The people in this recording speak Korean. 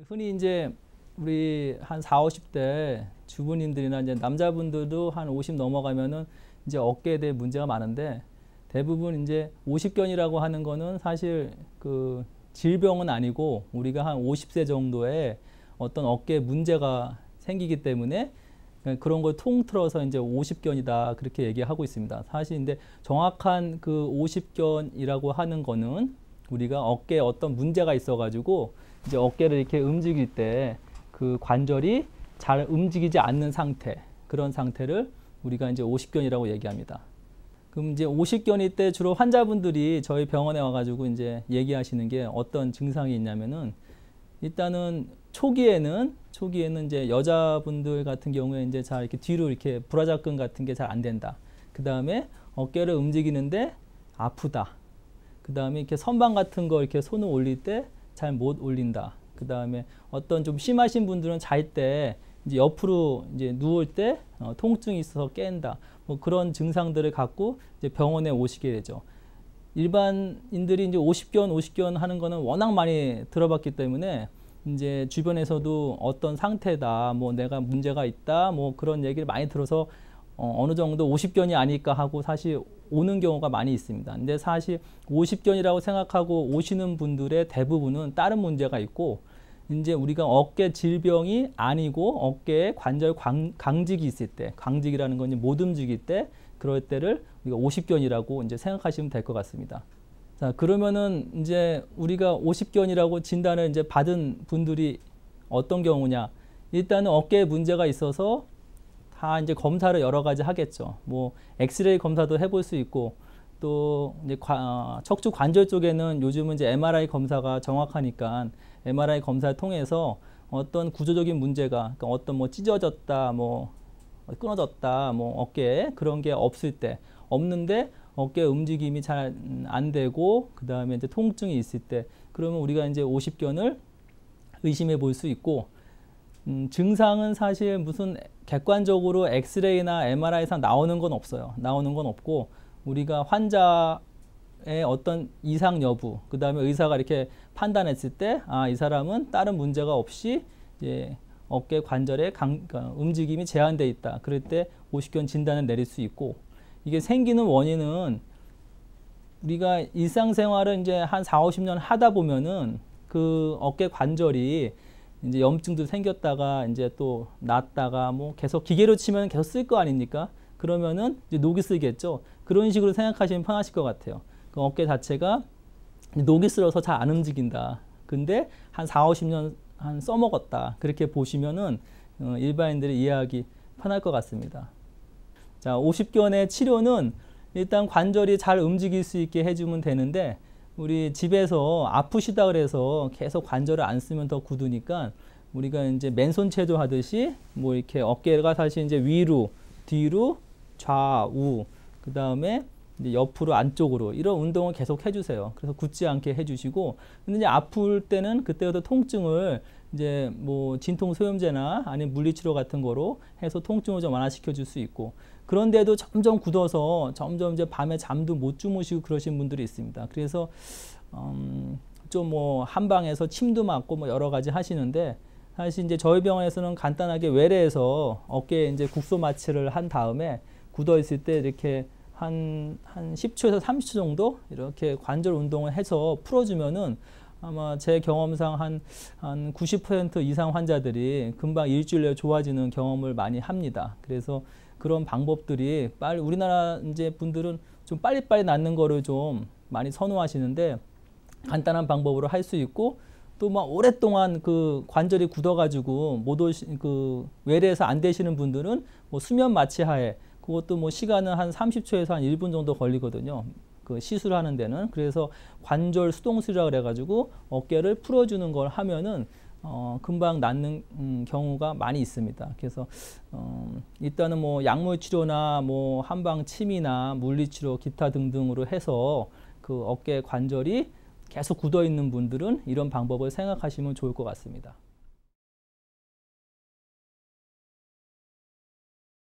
흔히 이제 우리 한 40, 50대 주부님들이나 이제 남자분들도 한 50 넘어가면은 이제 어깨에 대해 문제가 많은데, 대부분 이제 50견이라고 하는 거는 사실 그 질병은 아니고 우리가 한 50세 정도에 어떤 어깨에 문제가 생기기 때문에 그런 걸 통틀어서 이제 50견이다 그렇게 얘기하고 있습니다. 사실 근데 정확한 그 50견이라고 하는 거는 우리가 어깨에 어떤 문제가 있어가지고 이제 어깨를 이렇게 움직일 때 그 관절이 잘 움직이지 않는 상태, 그런 상태를 우리가 이제 50견이라고 얘기합니다. 그럼 이제 50견일 때 주로 환자분들이 저희 병원에 와가지고 이제 얘기하시는 게 어떤 증상이 있냐면은, 일단은 초기에는 이제 여자분들 같은 경우에 이제 잘 이렇게 뒤로 이렇게 불화작근 같은 게 잘 안 된다. 그 다음에 어깨를 움직이는데 아프다. 그 다음에 이렇게 선반 같은 거 이렇게 손을 올릴 때 잘 못 올린다. 그 다음에 어떤 좀 심하신 분들은 잘 때 이제 옆으로 이제 누울 때 통증이 있어서 깬다. 뭐 그런 증상들을 갖고 이제 병원에 오시게 되죠. 일반인들이 이제 50견 하는 거는 워낙 많이 들어봤기 때문에 이제 주변에서도 어떤 상태다, 뭐 내가 문제가 있다, 뭐 그런 얘기를 많이 들어서 어느 정도 50견이 아닐까 하고 사실 오는 경우가 많이 있습니다. 근데 사실 50견이라고 생각하고 오시는 분들의 대부분은 다른 문제가 있고, 이제 우리가 어깨 질병이 아니고 어깨에 관절 강직이 있을 때, 강직이라는 건 못 움직일 때, 그럴 때를 우리가 50견이라고 이제 생각하시면 될 것 같습니다. 자, 그러면은 이제 우리가 50견이라고 진단을 이제 받은 분들이 어떤 경우냐? 일단은 어깨에 문제가 있어서 다 이제 검사를 여러 가지 하겠죠. 뭐 엑스레이 검사도 해볼 수 있고, 또 이제 척추 관절 쪽에는 요즘은 이제 MRI 검사가 정확하니까 MRI 검사를 통해서 어떤 구조적인 문제가, 그러니까 어떤 뭐 찢어졌다, 뭐 끊어졌다, 뭐 어깨에 그런 게 없을 때, 없는데 어깨 움직임이 잘 안 되고 그 다음에 이제 통증이 있을 때, 그러면 우리가 이제 50견을 의심해 볼 수 있고, 증상은 사실 무슨 객관적으로 엑스레이나 MRI상 나오는 건 없어요. 나오는 건 없고, 우리가 환자의 어떤 이상 여부, 그 다음에 의사가 이렇게 판단했을 때, 아, 이 사람은 다른 문제가 없이 이제 어깨 관절의 그러니까 움직임이 제한되어 있다. 그럴 때 50견 진단을 내릴 수 있고, 이게 생기는 원인은 우리가 일상생활을 이제 한 4, 50년 하다 보면은 그 어깨 관절이 이제 염증도 생겼다가 이제 또 낫다가 뭐 계속 기계로 치면 계속 쓸 거 아닙니까? 그러면은 이제 녹이 슬겠죠. 그런 식으로 생각하시면 편하실 것 같아요. 그 어깨 자체가 녹이 슬어서 잘 안 움직인다. 근데 한 4, 50년 한 써먹었다. 그렇게 보시면은 일반인들이 이해하기 편할 것 같습니다. 자, 50견의 치료는 일단 관절이 잘 움직일 수 있게 해주면 되는데, 우리 집에서 아프시다 그래서 계속 관절을 안 쓰면 더 굳으니까 우리가 이제 맨손 체조 하듯이 뭐 이렇게 어깨가 사실 이제 위로, 뒤로, 좌우, 그 다음에 이제 옆으로, 안쪽으로 이런 운동을 계속 해주세요. 그래서 굳지 않게 해주시고, 근데 이제 아플 때는 그때부터 통증을 이제 뭐 진통 소염제나 아니면 물리치료 같은 거로 해서 통증을 좀 완화시켜 줄 수 있고, 그런데도 점점 굳어서 점점 이제 밤에 잠도 못 주무시고 그러신 분들이 있습니다. 그래서 좀 뭐 한방에서 침도 맞고 뭐 여러 가지 하시는데, 사실 이제 저희 병원에서는 간단하게 외래에서 어깨에 이제 국소 마취를 한 다음에 굳어 있을 때 이렇게 한 10초에서 30초 정도 이렇게 관절 운동을 해서 풀어주면은 아마 제 경험상 한 90% 이상 환자들이 금방 일주일 내에 좋아지는 경험을 많이 합니다. 그래서 그런 방법들이 우리나라 이제 분들은 좀 빨리빨리 낫는 거를 좀 많이 선호하시는데, 간단한 방법으로 할 수 있고, 또 막 오랫동안 그 관절이 굳어가지고 그 외래에서 안 되시는 분들은 뭐 수면 마취하에, 그것도 뭐 시간은 한 30초에서 한 1분 정도 걸리거든요. 그 시술하는 데는. 그래서 관절 수동술이라고 그래가지고 어깨를 풀어주는 걸 하면은 금방 낫는 경우가 많이 있습니다. 그래서 일단은 뭐 약물 치료나 뭐 한방 침이나 물리치료 기타 등등으로 해서 그 어깨 관절이 계속 굳어 있는 분들은 이런 방법을 생각하시면 좋을 것 같습니다.